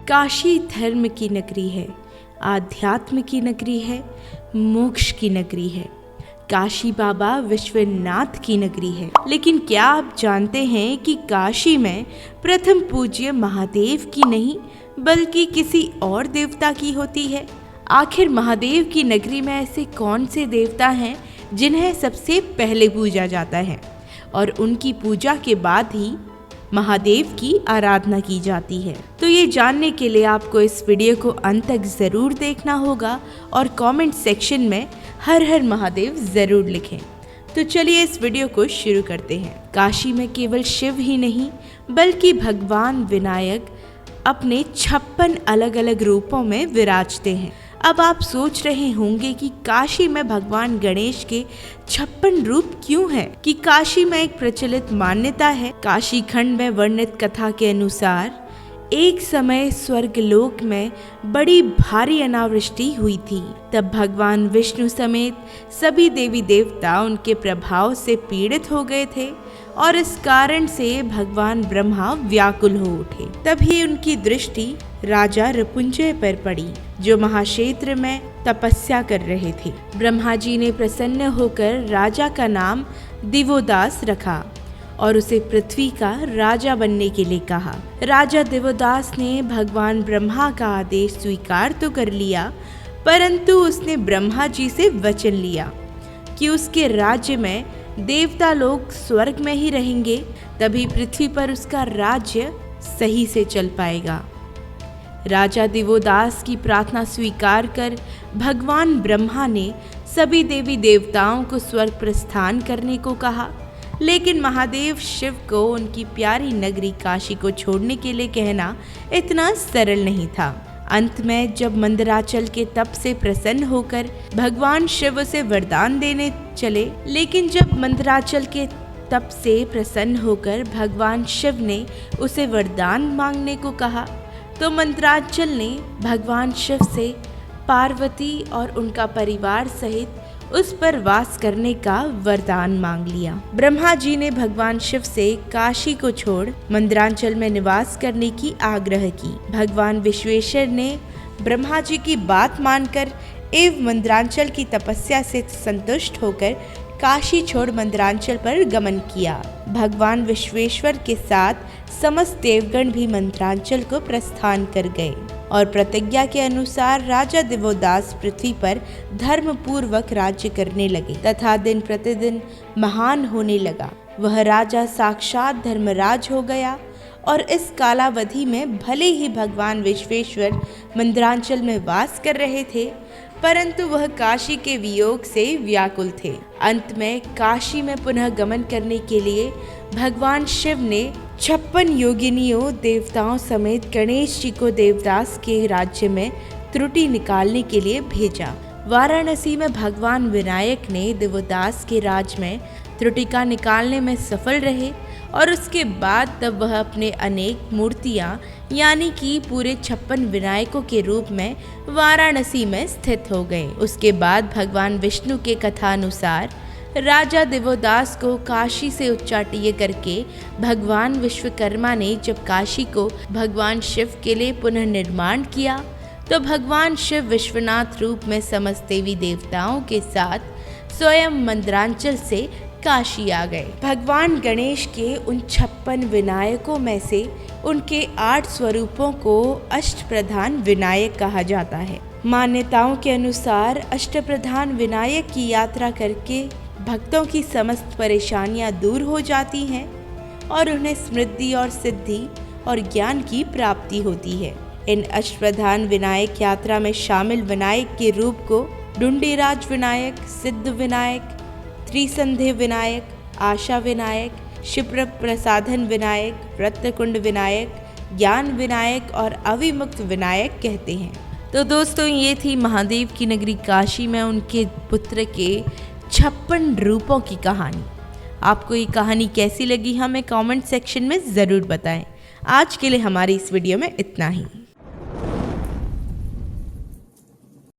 काशी धर्म की नगरी है, आध्यात्म की नगरी है, मोक्ष की नगरी है। काशी बाबा विश्वनाथ की नगरी है। लेकिन क्या आप जानते हैं कि काशी में प्रथम पूज्य महादेव की नहीं बल्कि किसी और देवता की होती है? आखिर महादेव की नगरी में ऐसे कौन से देवता हैं जिन्हें सबसे पहले पूजा जाता है और उनकी पूजा के बाद ही महादेव की आराधना की जाती है? तो ये जानने के लिए आपको इस वीडियो को अंत तक ज़रूर देखना होगा और कमेंट सेक्शन में हर हर महादेव ज़रूर लिखें। तो चलिए इस वीडियो को शुरू करते हैं। काशी में केवल शिव ही नहीं बल्कि भगवान विनायक अपने 56 अलग अलग रूपों में विराजते हैं। अब आप सोच रहे होंगे कि काशी में भगवान गणेश के 56 रूप क्यों हैं? कि काशी में एक प्रचलित मान्यता है। काशी खंड में वर्णित कथा के अनुसार एक समय स्वर्गलोक में बड़ी भारी अनावृष्टि हुई थी। तब भगवान विष्णु समेत सभी देवी देवता उनके प्रभाव से पीड़ित हो गए थे और इस कारण से भगवान ब्रह्मा व्याकुल हो उठे। तभी उनकी दृष्टि राजा ऋपुंजय पर पड़ी जो महाक्षेत्र में तपस्या कर रहे थे। ब्रह्मा जी ने प्रसन्न होकर राजा का नाम दिवोदास रखा और उसे पृथ्वी का राजा बनने के लिए कहा। राजा दिवोदास ने भगवान ब्रह्मा का आदेश स्वीकार तो कर लिया, परंतु उसने ब्रह्मा जी से वचन लिया कि उसके राज्य में देवता लोग स्वर्ग में ही रहेंगे, तभी पृथ्वी पर उसका राज्य सही से चल पाएगा। राजा दिवोदास की प्रार्थना स्वीकार कर भगवान ब्रह्मा ने सभी देवी देवताओं को स्वर्ग प्रस्थान करने को कहा, लेकिन महादेव शिव को उनकी प्यारी नगरी काशी को छोड़ने के लिए कहना इतना सरल नहीं था। अंत में जब मंदराचल के तप से प्रसन्न होकर भगवान शिव उसे वरदान देने चले, लेकिन जब मंदराचल के तप से प्रसन्न होकर भगवान शिव ने उसे वरदान मांगने को कहा, तो मंदराचल ने भगवान शिव से पार्वती और उनका परिवार सहित उस पर वास करने का वरदान मांग लिया। ब्रह्मा जी ने भगवान शिव से काशी को छोड़ मंदराचल में निवास करने की आग्रह की। भगवान विश्वेश्वर ने ब्रह्मा जी की बात मानकर एवं मंदराचल की तपस्या से संतुष्ट होकर काशी छोड़ मंदराचल पर गमन किया। भगवान विश्वेश्वर के साथ समस्त देवगण भी मंदराचल को प्रस्थान कर गए और प्रतिज्ञा के अनुसार राजा दिवोदास पृथ्वी पर धर्म पूर्वक राज्य करने लगे तथा दिन प्रतिदिन महान होने लगा। वह राजा साक्षात धर्मराज हो गया और इस कालावधि में भले ही भगवान विश्वेश्वर मंदराचल में वास कर रहे थे, परंतु वह काशी के वियोग से व्याकुल थे। अंत में काशी में पुनः गमन करने के लिए भगवान शिव ने 56 योगिनियों देवताओं समेत गणेश जी को देवदास के राज्य में त्रुटि निकालने के लिए भेजा। वाराणसी में भगवान विनायक ने दिवोदास के राज में त्रुटि का निकालने में सफल रहे और उसके बाद तब वह अपने अनेक मूर्तियां यानी कि पूरे 56 विनायकों के रूप में वाराणसी में स्थित हो गए। उसके बाद भगवान विष्णु के कथानुसार राजा दिवोदास को काशी से उच्चाटिय करके भगवान विश्वकर्मा ने जब काशी को भगवान शिव के लिए पुनः निर्माण किया, तो भगवान शिव विश्वनाथ रूप में समस्त देवी देवताओं के साथ स्वयं मंदराचल से काशी आ गए। भगवान गणेश के उन 56 विनायकों में से उनके 8 स्वरूपों को अष्टप्रधान विनायक कहा जाता है। मान्यताओं के अनुसार अष्टप्रधान विनायक की यात्रा करके भक्तों की समस्त परेशानियां दूर हो जाती हैं और उन्हें समृद्धि और सिद्धि और ज्ञान की प्राप्ति होती है। इन अष्टप्रधान विनायक यात्रा में शामिल विनायक के रूप को डुंडीराज विनायक, सिद्ध विनायक, त्रिसंधि विनायक, आशा विनायक, क्षिप्र प्रसाधन विनायक, रत्नकुंड विनायक, ज्ञान विनायक और अविमुक्त विनायक कहते हैं। तो दोस्तों, ये थी महादेव की नगरी काशी में उनके पुत्र के 56 रूपों की कहानी। आपको ये कहानी कैसी लगी हमें कमेंट सेक्शन में ज़रूर बताएं। आज के लिए हमारी इस वीडियो में इतना ही।